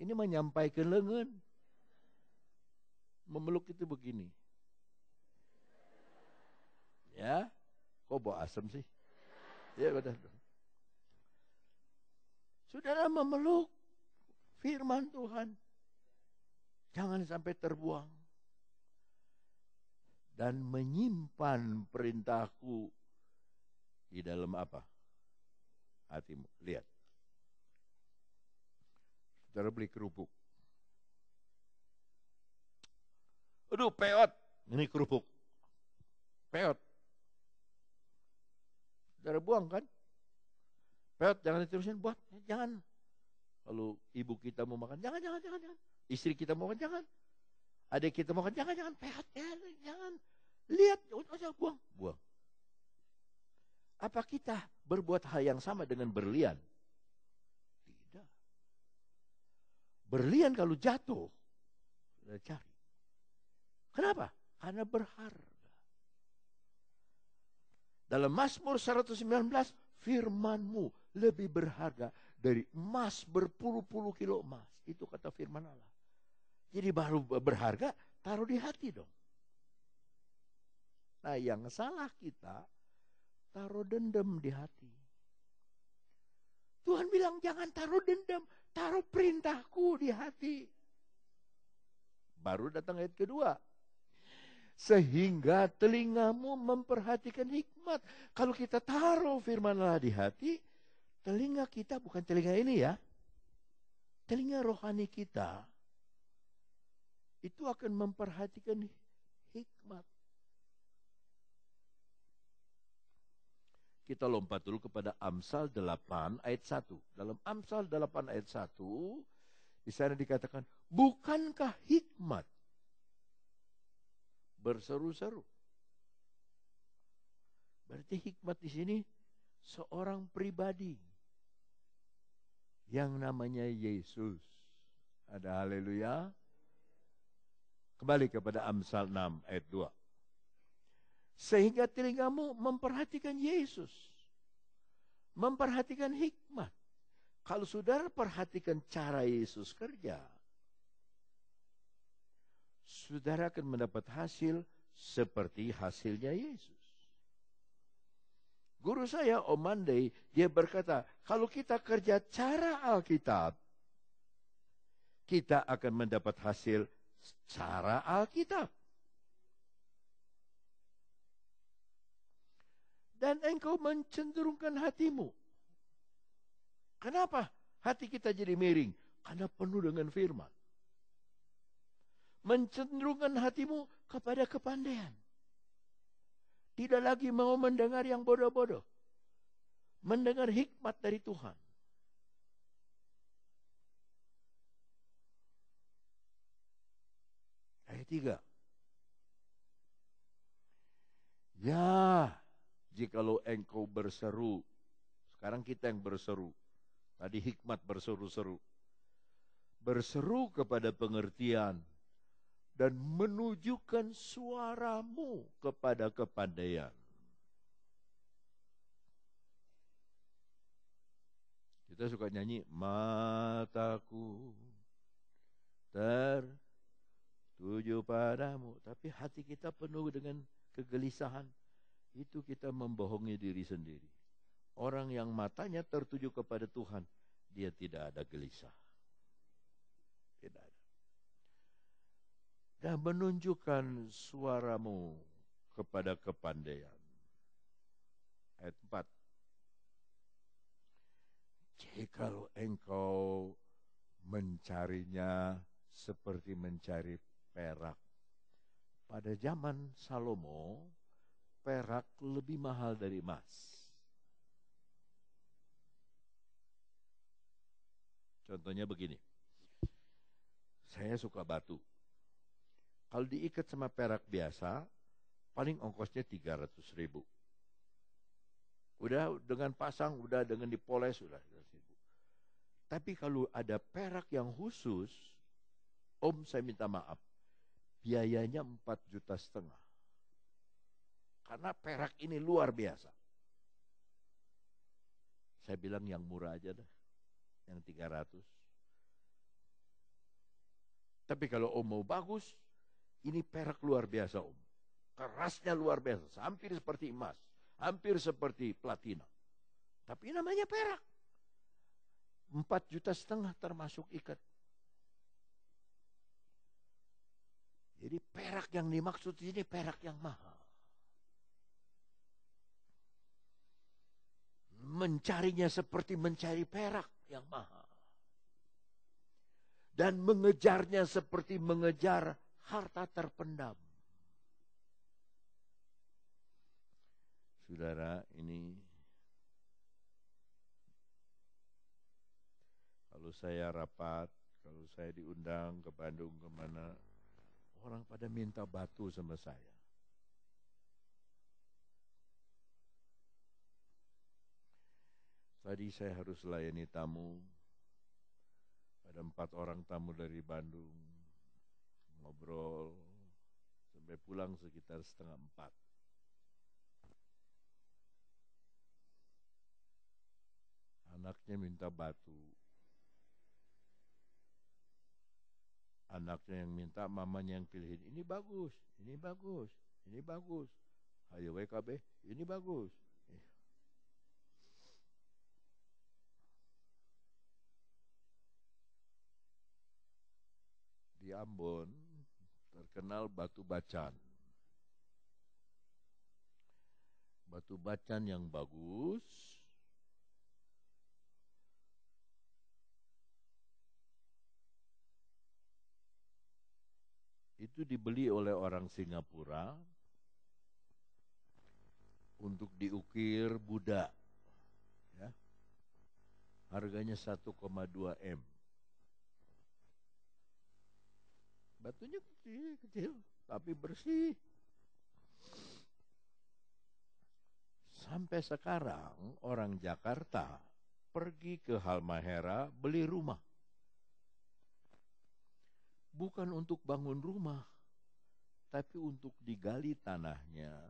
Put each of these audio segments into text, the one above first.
Ini menyampaikan lengan. Memeluk itu begini. Ya, kok bau asem sih? Ya udah. Saudara memeluk firman Tuhan. Jangan sampai terbuang. Dan menyimpan perintahku di dalam apa? Hatimu. Lihat. Saudara beli kerupuk. Aduh, peot. Ini kerupuk. Peot. Saudara buang kan? Peot, jangan diterusin, buat. Jangan. Kalau ibu kita mau makan, jangan. Istri kita mau makan, jangan. Adik kita mau makan, jangan. Peot, jangan. Lihat, buang. Apa kita berbuat hal yang sama dengan berlian? Tidak. Berlian kalau jatuh, sudah cari. Kenapa? Karena berharga. Dalam Mazmur 119, firman-Mu lebih berharga dari emas berpuluh-puluh kilo emas. Itu kata firman Allah. Jadi baru berharga, taruh di hati dong. Nah, yang salah kita, taruh dendam di hati. Tuhan bilang jangan taruh dendam, taruh perintahku di hati. Baru datang ayat kedua. Sehingga telingamu memperhatikan hikmat. Kalau kita taruh firman Allah di hati, telinga kita bukan telinga ini ya. Telinga rohani kita itu akan memperhatikan hikmat. Kita lompat dulu kepada Amsal 8 ayat 1. Dalam Amsal 8 ayat 1, di sana dikatakan, bukankah hikmat berseru-seru? Berarti hikmat di sini seorang pribadi yang namanya Yesus. Ada haleluya. Kembali kepada Amsal 6 ayat 2. Sehingga telingamu memperhatikan Yesus. Memperhatikan hikmat. Kalau saudara perhatikan cara Yesus kerja, saudara akan mendapat hasil seperti hasilnya Yesus. Guru saya, Om Mandei, dia berkata, kalau kita kerja cara Alkitab, kita akan mendapat hasil cara Alkitab. Dan engkau mencenderungkan hatimu. Kenapa hati kita jadi miring? Karena penuh dengan firman. Mencenderungkan hatimu kepada kepandaian. Tidak lagi mau mendengar yang bodoh-bodoh. Mendengar hikmat dari Tuhan. Ayat 3. Ya, jikalau engkau berseru. Sekarang kita yang berseru. Tadi hikmat berseru-seru. Berseru kepada pengertian. Dan menunjukkan suaramu kepada kepandaian. Kita suka nyanyi, mataku tertuju padamu. Tapi hati kita penuh dengan kegelisahan. Itu kita membohongi diri sendiri. Orang yang matanya tertuju kepada Tuhan, dia tidak ada gelisah. Tidak ada. Dan menunjukkan suaramu kepada kepandaian. Ayat 4. Jikalau engkau mencarinya seperti mencari perak. Pada zaman Salomo, perak lebih mahal dari emas. Contohnya begini. Saya suka batu. Kalau diikat sama perak biasa, paling ongkosnya 300.000. Udah dengan pasang, udah dengan dipoles, udah. Tapi kalau ada perak yang khusus, Om saya minta maaf, biayanya 4,5 juta. Karena perak ini luar biasa. Saya bilang yang murah aja dah, yang 300. Tapi kalau Om mau bagus, ini perak luar biasa Om. Kerasnya luar biasa, hampir seperti emas, hampir seperti platina. Tapi namanya perak. 4,5 juta termasuk ikat. Jadi perak yang dimaksud ini perak yang mahal. Mencarinya seperti mencari perak yang mahal. Dan mengejarnya seperti mengejar harta terpendam. Saudara, ini kalau saya rapat, kalau saya diundang ke Bandung kemana, orang pada minta batu sama saya. Tadi saya harus layani tamu. Ada 4 orang tamu dari Bandung. Ngobrol. Sampai pulang sekitar 3:30. Anaknya minta batu. Anaknya yang minta, mamanya yang pilihin. Ini bagus, ini bagus, ini bagus. Ayo WKB, ini bagus. Di Ambon terkenal batu bacan. Batu bacan yang bagus. Itu dibeli oleh orang Singapura untuk diukir Buddha. Ya. Harganya 1,2 M. Batunya kecil, tapi bersih. Sampai sekarang orang Jakarta pergi ke Halmahera beli rumah. Bukan untuk bangun rumah, tapi untuk digali tanahnya,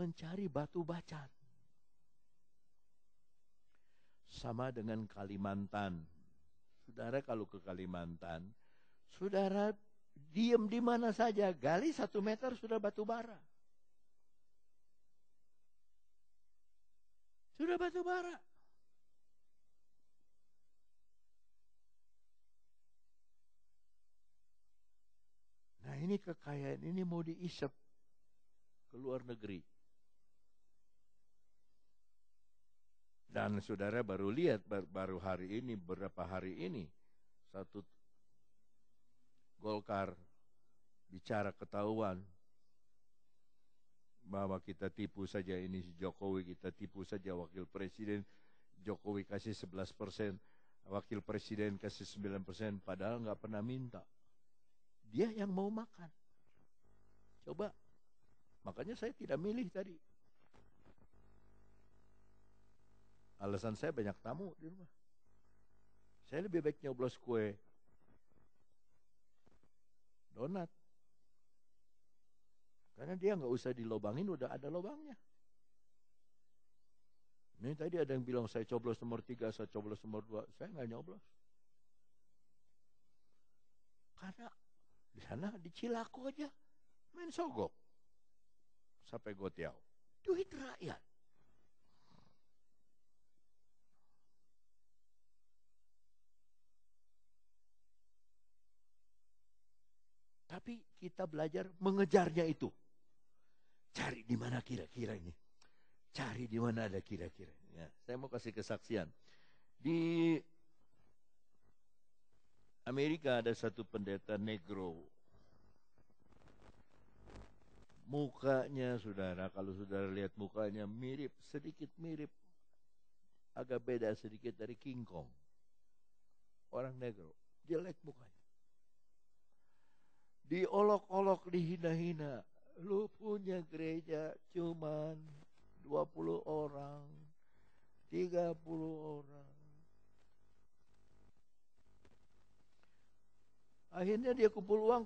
mencari batu bacan. Sama dengan Kalimantan. Saudara kalau ke Kalimantan, saudara diam di mana saja, gali 1 meter sudah batu bara. Sudah batu bara. Nah ini kekayaan ini mau diisep ke luar negeri. Dan saudara baru lihat, baru hari ini, beberapa hari ini, satu Golkar bicara ketahuan bahwa kita tipu saja ini Jokowi, kita tipu saja wakil presiden, Jokowi kasih 11%, wakil presiden kasih 9%, padahal nggak pernah minta. Dia yang mau makan. Coba, makanya saya tidak milih tadi. Alasan saya banyak tamu di rumah. Saya lebih baik nyoblos kue donat. Karena dia nggak usah dilobangin, udah ada lobangnya. Ini tadi ada yang bilang saya coblos nomor 3, saya coblos nomor 2. Saya nggak nyoblos. Karena di sana di Cilaku aja main sogok. Sampai Gotiau. Duit rakyat. Tapi kita belajar mengejarnya itu. Cari di mana kira-kira ini. Cari di mana ada kira-kira. Ya, saya mau kasih kesaksian. Di Amerika ada satu pendeta negro. Mukanya saudara, kalau saudara lihat mukanya mirip, sedikit mirip. Agak beda sedikit dari King Kong. Orang negro. Jelek mukanya. Diolok-olok, dihina-hina. Lu punya gereja cuman 20 orang, 30 orang. Akhirnya dia kumpul uang.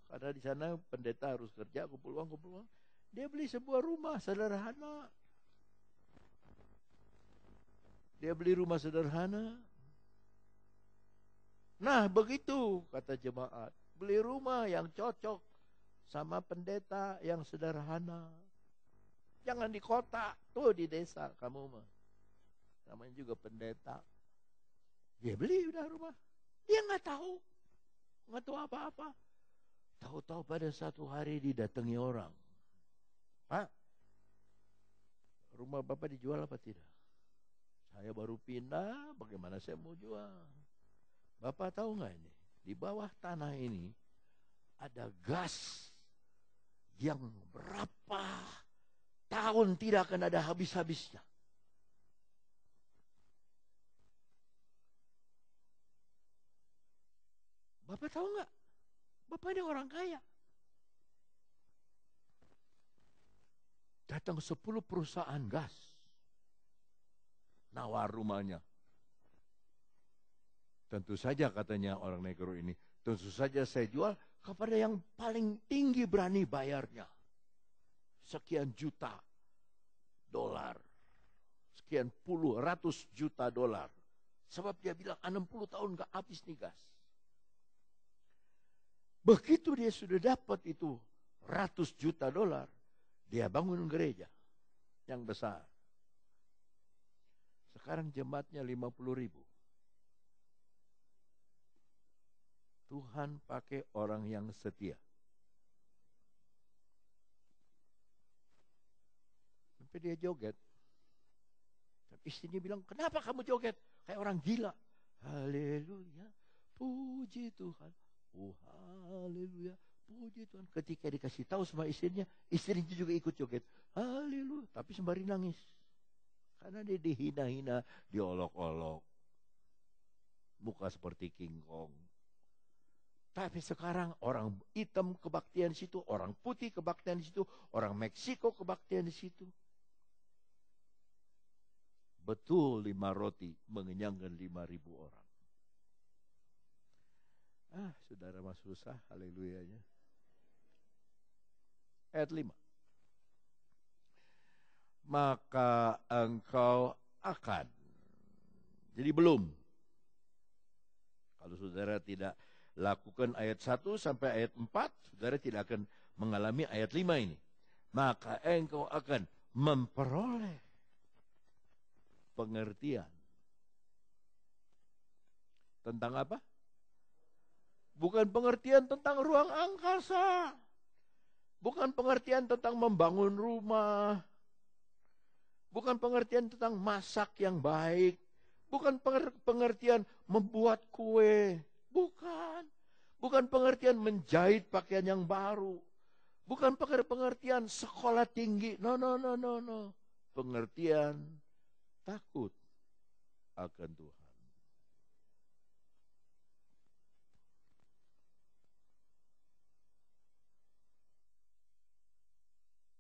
Karena di sana pendeta harus kerja, kumpul uang. Dia beli sebuah rumah sederhana. Dia beli rumah sederhana. Nah, begitu kata jemaat. Beli rumah yang cocok sama pendeta yang sederhana. Jangan di kota, tuh di desa kamu mah. Namanya juga pendeta. Dia beli udah rumah. Dia nggak tahu apa-apa. Tahu-tahu pada satu hari didatangi orang. Pak, rumah Bapak dijual apa tidak? Saya baru pindah, bagaimana saya mau jual? Bapak tahu nggak ini? Di bawah tanah ini ada gas yang berapa tahun tidak akan ada habis-habisnya. Bapak tahu nggak? Bapak ini orang kaya. Datang 10 perusahaan gas. Nawar rumahnya. Tentu saja katanya orang negro ini. Tentu saja saya jual kepada yang paling tinggi berani bayarnya. Sekian juta dolar. Sekian puluh ratus juta dolar. Sebab dia bilang 60 tahun gak habis nih gas. Begitu dia sudah dapat itu ratus juta dolar. Dia bangun gereja yang besar. Sekarang jemaatnya 50.000. Tuhan pakai orang yang setia. Sampai dia joget. Istrinya bilang, kenapa kamu joget? Kayak orang gila. Haleluya, puji Tuhan. Oh haleluya, puji Tuhan. Ketika dikasih tahu sama istrinya juga ikut joget. Haleluya, tapi sembari nangis. Karena dia dihina-hina, diolok-olok. Muka seperti King Kong. Tapi sekarang orang hitam kebaktian di situ, orang putih kebaktian di situ, orang Meksiko kebaktian di situ. Betul 5 roti mengenyangkan 5.000 orang. Saudara mah susah, haleluyanya. Ayat 5. Maka engkau akan. Jadi belum. Kalau saudara tidak lakukan ayat 1 sampai ayat 4, saudara tidak akan mengalami ayat 5 ini. Maka engkau akan memperoleh pengertian. Tentang apa? Bukan pengertian tentang ruang angkasa. Bukan pengertian tentang membangun rumah. Bukan pengertian tentang masak yang baik. Bukan pengertian membuat kue. Bukan. Bukan pengertian menjahit pakaian yang baru. Bukan pengertian sekolah tinggi. No. Pengertian takut akan Tuhan.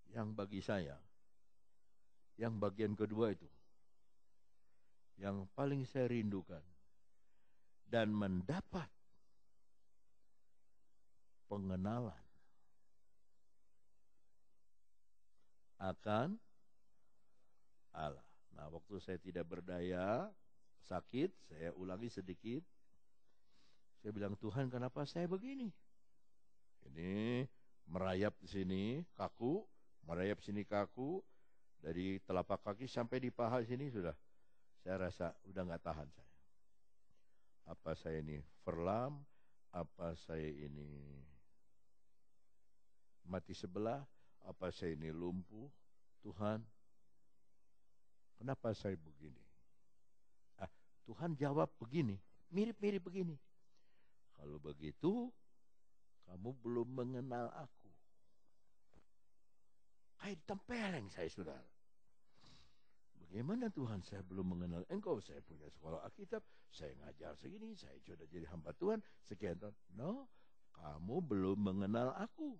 Yang bagi saya, yang bagian kedua itu, yang paling saya rindukan, dan mendapat pengenalan akan Allah. Nah, waktu saya tidak berdaya, sakit, saya ulangi sedikit. Saya bilang, Tuhan kenapa saya begini? Ini merayap di sini, kaku, merayap sini kaku, dari telapak kaki sampai di paha sini sudah. Saya rasa udah nggak tahan saya. Apa saya ini verlam, apa saya ini mati sebelah, apa saya ini lumpuh. Tuhan, kenapa saya begini? Tuhan jawab begini, mirip-mirip begini. Kalau begitu, kamu belum mengenal aku. Kayak ditempeleng saya, saudara. Bagaimana Tuhan, saya belum mengenal engkau. Saya punya sekolah Alkitab, saya ngajar segini, saya sudah jadi hamba Tuhan, sekian tahun. No, kamu belum mengenal aku.